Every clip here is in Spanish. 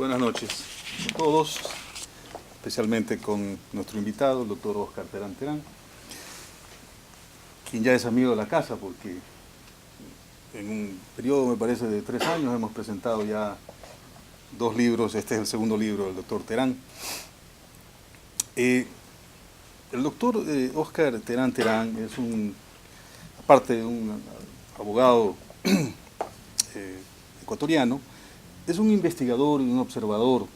Buenas noches a todos, especialmente con nuestro invitado, el doctor Óscar Terán Terán, quien ya es amigo de la casa porque en un periodo, me parece, de 3 años hemos presentado ya 2 libros. Este es el segundo libro del doctor Terán. El doctor Óscar Terán Terán es aparte de un abogado ecuatoriano, es un investigador y un observador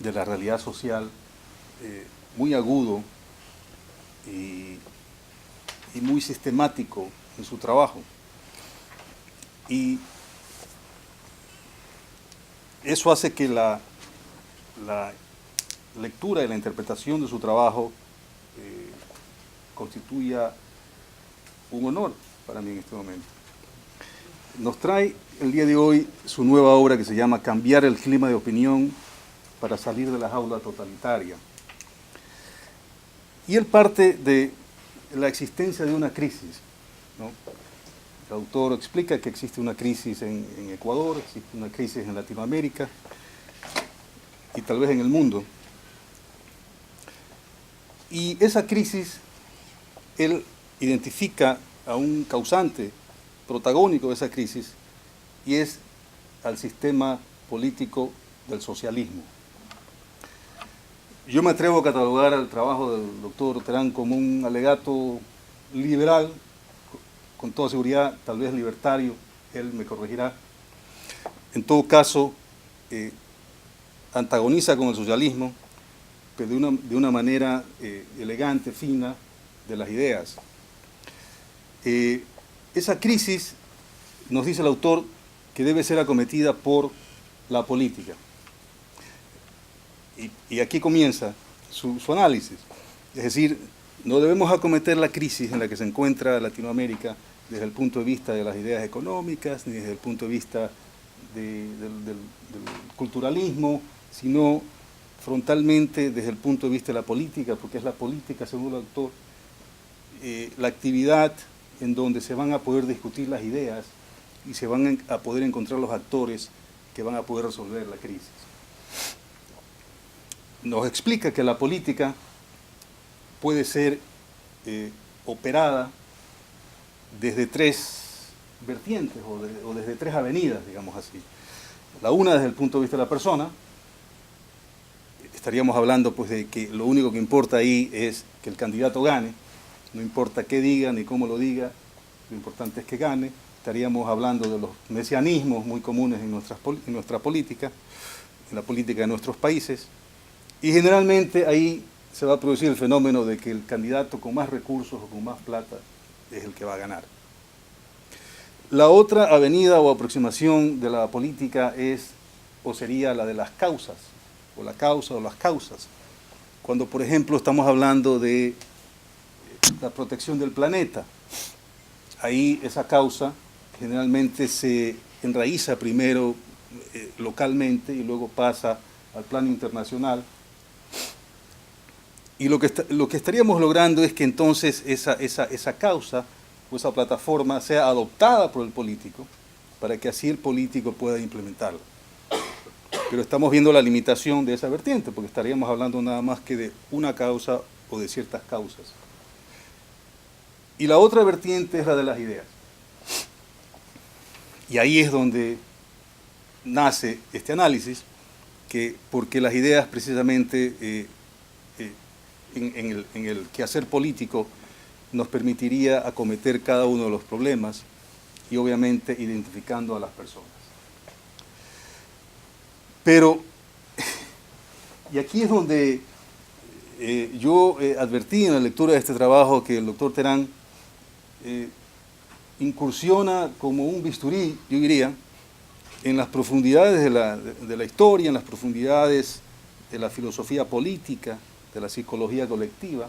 de la realidad social muy agudo y muy sistemático en su trabajo. Y eso hace que la lectura y la interpretación de su trabajo constituya un honor para mí en este momento. Nos trae el día de hoy su nueva obra que se llama Cambiar el clima de opinión para salir de la jaula totalitaria. Y él parte de la existencia de una crisis, ¿no? El autor explica que existe una crisis en Ecuador, existe una crisis en Latinoamérica y tal vez en el mundo. Y esa crisis, él identifica a un causante protagónico de esa crisis y es al sistema político del socialismo. Yo me atrevo a catalogar el trabajo del doctor Terán como un alegato liberal, con toda seguridad, tal vez libertario, él me corregirá. En todo caso, antagoniza con el socialismo, pero de una manera elegante, fina, de las ideas. Esa crisis, nos dice el autor, que debe ser acometida por la política. Y aquí comienza su análisis. Es decir, no debemos acometer la crisis en la que se encuentra Latinoamérica desde el punto de vista de las ideas económicas, ni desde el punto de vista del culturalismo, sino frontalmente desde el punto de vista de la política, porque es la política, según el autor, la actividad en donde se van a poder discutir las ideas y se van a poder encontrar los actores que van a poder resolver la crisis. Nos explica que la política puede ser operada desde 3 vertientes o desde 3 avenidas, digamos así. La una desde el punto de vista de la persona. Estaríamos hablando pues de que lo único que importa ahí es que el candidato gane, no importa qué diga ni cómo lo diga, lo importante es que gane. Estaríamos hablando de los mesianismos muy comunes en nuestra política, en la política de nuestros países, y generalmente ahí se va a producir el fenómeno de que el candidato con más recursos o con más plata es el que va a ganar. La otra avenida o aproximación de la política es, o sería la de las causas, o la causa o las causas. Cuando, por ejemplo, estamos hablando de la protección del planeta, ahí esa causa generalmente se enraiza primero localmente y luego pasa al plano internacional. Y lo que estaríamos logrando es que entonces esa causa o esa plataforma sea adoptada por el político para que así el político pueda implementarla. Pero estamos viendo la limitación de esa vertiente, porque estaríamos hablando nada más que de una causa o de ciertas causas. Y la otra vertiente es la de las ideas. Y ahí es donde nace este análisis, porque las ideas precisamente en el quehacer político nos permitiría acometer cada uno de los problemas y obviamente identificando a las personas. Pero, y aquí es donde yo advertí en la lectura de este trabajo que el doctor Terán incursiona como un bisturí, yo diría, en las profundidades de la historia, en las profundidades de la filosofía política, de la psicología colectiva,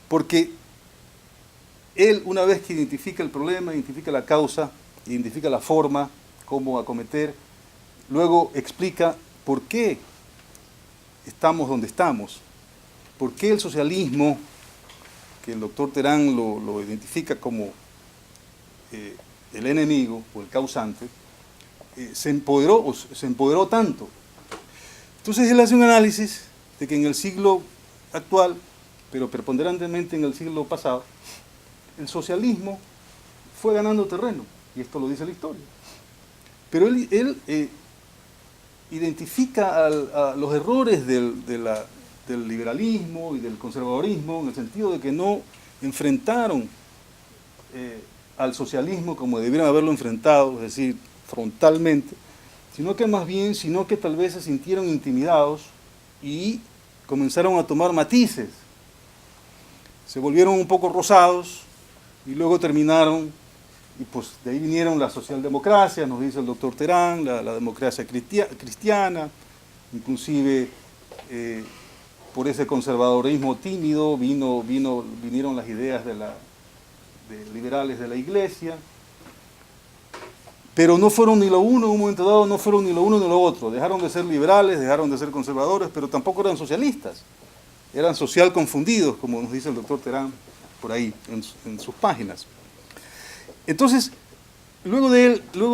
porque él, una vez que identifica el problema, identifica la causa, identifica la forma, cómo acometer, luego explica por qué estamos donde estamos, por qué el socialismo, que el doctor Terán lo identifica como el enemigo o el causante, se empoderó tanto Entonces él hace un análisis de que en el siglo actual, pero preponderantemente en el siglo pasado, el socialismo fue ganando terreno, y esto lo dice la historia. Pero él identifica a los errores del liberalismo y del conservadorismo en el sentido de que no enfrentaron al socialismo como debieron haberlo enfrentado, es decir, frontalmente, sino que tal vez se sintieron intimidados y comenzaron a tomar matices. Se volvieron un poco rosados y luego terminaron, y pues de ahí vinieron la socialdemocracia, nos dice el doctor Terán, la democracia cristiana, inclusive por ese conservadorismo tímido vinieron las ideas de liberales de la iglesia, pero no fueron ni lo uno, en un momento dado no fueron ni lo uno ni lo otro, dejaron de ser liberales, dejaron de ser conservadores, pero tampoco eran socialistas, eran social confundidos, como nos dice el doctor Terán por ahí, en sus páginas. Entonces, luego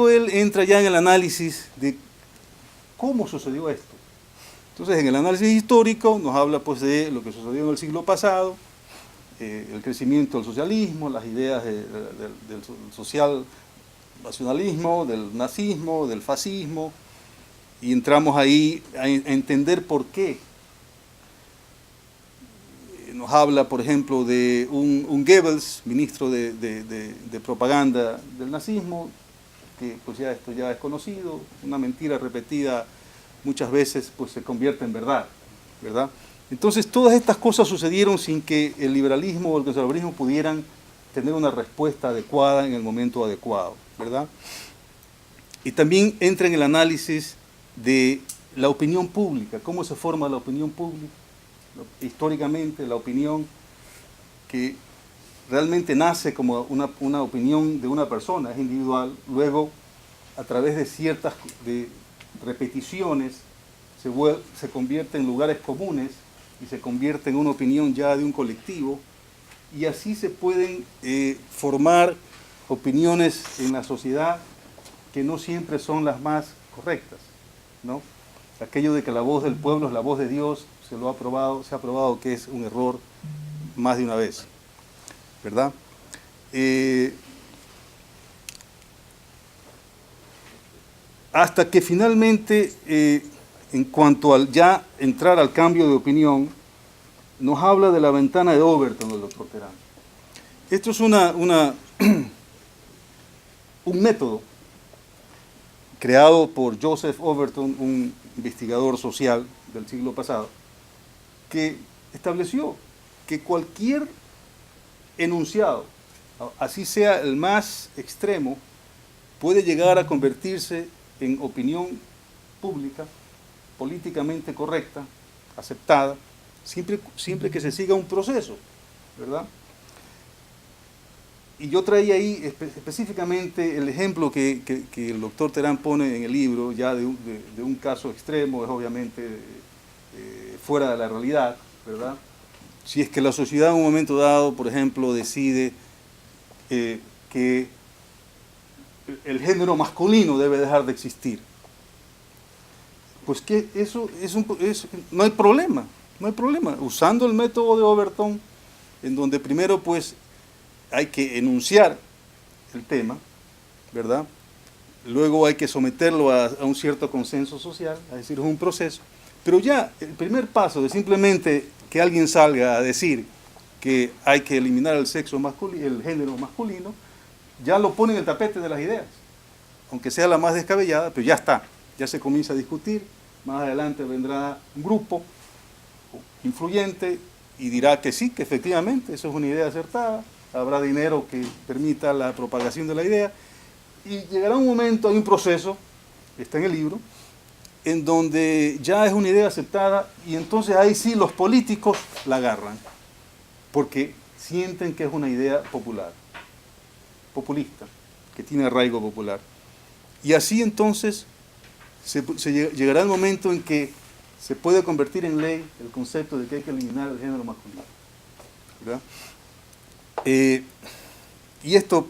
él entra ya en el análisis de cómo sucedió esto. Entonces, en el análisis histórico nos habla pues de lo que sucedió en el siglo pasado, el crecimiento del socialismo, las ideas del social nacionalismo, del nazismo, del fascismo, y entramos ahí a entender por qué. Nos habla, por ejemplo, de un Goebbels, ministro de propaganda del nazismo, que pues ya esto ya es conocido, una mentira repetida muchas veces pues se convierte en verdad, ¿verdad? Entonces todas estas cosas sucedieron sin que el liberalismo o el conservadurismo pudieran tener una respuesta adecuada en el momento adecuado, ¿verdad? Y también entra en el análisis de la opinión pública, cómo se forma la opinión pública. Históricamente la opinión que realmente nace como una opinión de una persona, es individual, luego a través de ciertas repeticiones se convierte en lugares comunes y se convierte en una opinión ya de un colectivo, y así se pueden formar opiniones en la sociedad que no siempre son las más correctas, ¿no? Aquello de que la voz del pueblo es la voz de Dios, se ha probado que es un error más de una vez, ¿verdad? Hasta que finalmente, en cuanto al ya entrar al cambio de opinión, nos habla de la ventana de Overton, el doctor Terán. Esto es un método creado por Joseph Overton, un investigador social del siglo pasado, que estableció que cualquier enunciado, así sea el más extremo, puede llegar a convertirse en opinión pública, políticamente correcta, aceptada, siempre que se siga un proceso, ¿verdad? Y yo traía ahí específicamente el ejemplo que el doctor Terán pone en el libro, ya de un caso extremo, es obviamente fuera de la realidad, ¿verdad? Si es que la sociedad en un momento dado, por ejemplo, decide que el género masculino debe dejar de existir, pues que no hay problema, usando el método de Overton, en donde primero pues hay que enunciar el tema, ¿verdad? Luego hay que someterlo a un cierto consenso social, es decir, es un proceso. Pero ya el primer paso de simplemente que alguien salga a decir que hay que eliminar el género masculino, ya lo pone en el tapete de las ideas, aunque sea la más descabellada, pero ya está, ya se comienza a discutir. Más adelante vendrá un grupo influyente y dirá que sí, que efectivamente eso es una idea acertada, habrá dinero que permita la propagación de la idea, y llegará un momento, hay un proceso, está en el libro, en donde ya es una idea aceptada, y entonces ahí sí los políticos la agarran, porque sienten que es una idea populista, que tiene arraigo popular. Y así entonces llegará el momento en que se puede convertir en ley el concepto de que hay que eliminar el género masculino, ¿verdad? Y esto,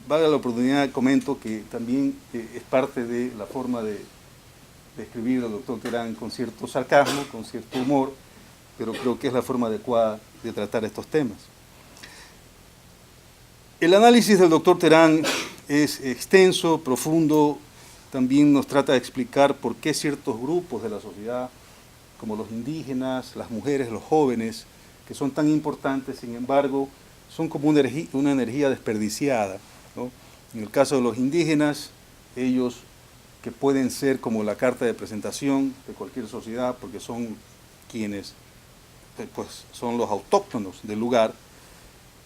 valga la oportunidad, comento que también es parte de la forma de describir al doctor Terán con cierto sarcasmo, con cierto humor, pero creo que es la forma adecuada de tratar estos temas. El análisis del doctor Terán es extenso, profundo, también nos trata de explicar por qué ciertos grupos de la sociedad, como los indígenas, las mujeres, los jóvenes, que son tan importantes, sin embargo, son como una energía desperdiciada, ¿no? En el caso de los indígenas, ellos que pueden ser como la carta de presentación de cualquier sociedad, porque son quienes pues, son los autóctonos del lugar,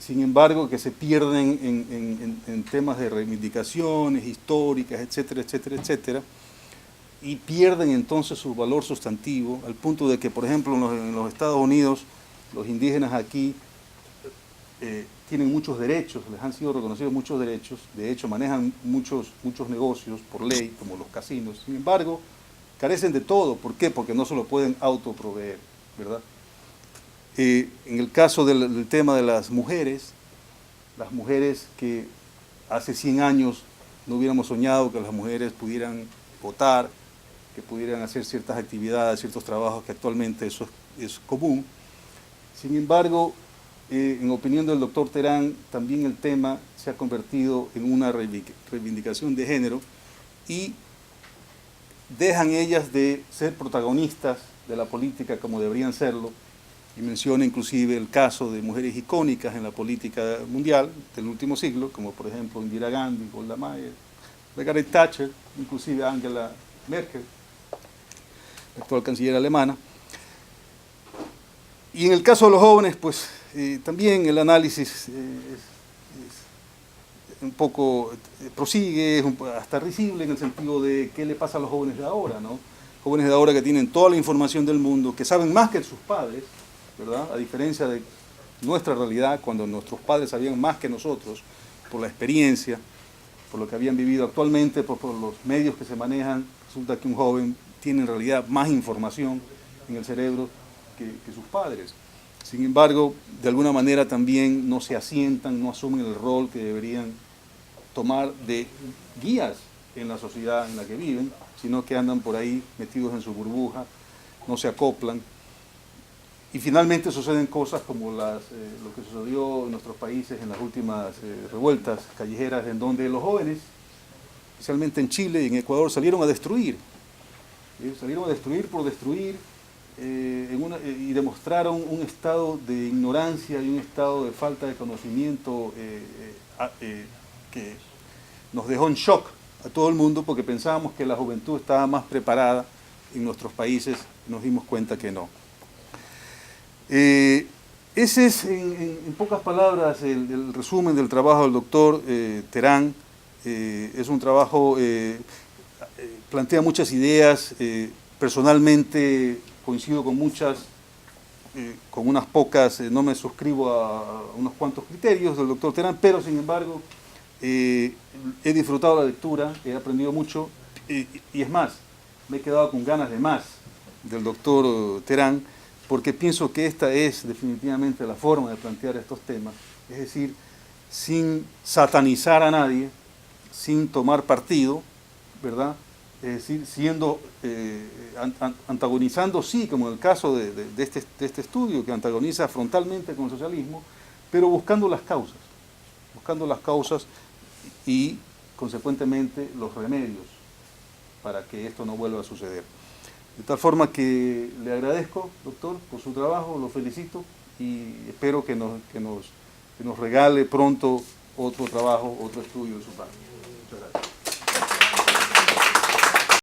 sin embargo que se pierden en temas de reivindicaciones históricas, etcétera, etcétera, etcétera, y pierden entonces su valor sustantivo, al punto de que, por ejemplo, en los Estados Unidos, los indígenas aquí tienen muchos derechos, les han sido reconocidos muchos derechos, de hecho manejan muchos negocios por ley, como los casinos, sin embargo, carecen de todo. ¿Por qué? Porque no se lo pueden autoproveer, ¿verdad? En el caso del tema de las mujeres que hace 100 años no hubiéramos soñado que las mujeres pudieran votar, que pudieran hacer ciertas actividades, ciertos trabajos que actualmente eso es común. Sin embargo, en opinión del doctor Terán, también el tema se ha convertido en una reivindicación de género y dejan ellas de ser protagonistas de la política como deberían serlo, y menciona inclusive el caso de mujeres icónicas en la política mundial del último siglo, como por ejemplo Indira Gandhi, Golda Meir, Margaret Thatcher, inclusive Angela Merkel, la actual canciller alemana. Y en el caso de los jóvenes, pues también el análisis un poco prosigue, es hasta risible en el sentido de qué le pasa a los jóvenes de ahora, ¿no? Jóvenes de ahora que tienen toda la información del mundo, que saben más que sus padres, ¿verdad? A diferencia de nuestra realidad, cuando nuestros padres sabían más que nosotros, por la experiencia, por lo que habían vivido actualmente, por los medios que se manejan, resulta que un joven tiene en realidad más información en el cerebro que sus padres. Sin embargo, de alguna manera también no se asientan, no asumen el rol que deberían tomar de guías en la sociedad en la que viven, sino que andan por ahí metidos en su burbuja, no se acoplan. Y finalmente suceden cosas como lo que sucedió en nuestros países en las últimas revueltas callejeras, en donde los jóvenes, especialmente en Chile y en Ecuador, salieron a destruir por destruir, y demostraron un estado de ignorancia y un estado de falta de conocimiento que nos dejó en shock a todo el mundo, porque pensábamos que la juventud estaba más preparada en nuestros países, y nos dimos cuenta que no. Ese es, en pocas palabras, el resumen del trabajo del doctor Terán. Es un trabajo, plantea muchas ideas, personalmente coincido con muchas, con unas pocas, no me suscribo a unos cuantos criterios del doctor Terán, pero sin embargo he disfrutado la lectura, he aprendido mucho, y es más, me he quedado con ganas de más del doctor Terán, porque pienso que esta es definitivamente la forma de plantear estos temas, es decir, sin satanizar a nadie, sin tomar partido, ¿verdad? Es decir, antagonizando, sí, como en el caso de este estudio, que antagoniza frontalmente con el socialismo, pero buscando las causas y, consecuentemente, los remedios para que esto no vuelva a suceder. De tal forma que le agradezco, doctor, por su trabajo, lo felicito y espero que nos regale pronto otro trabajo, otro estudio de su parte.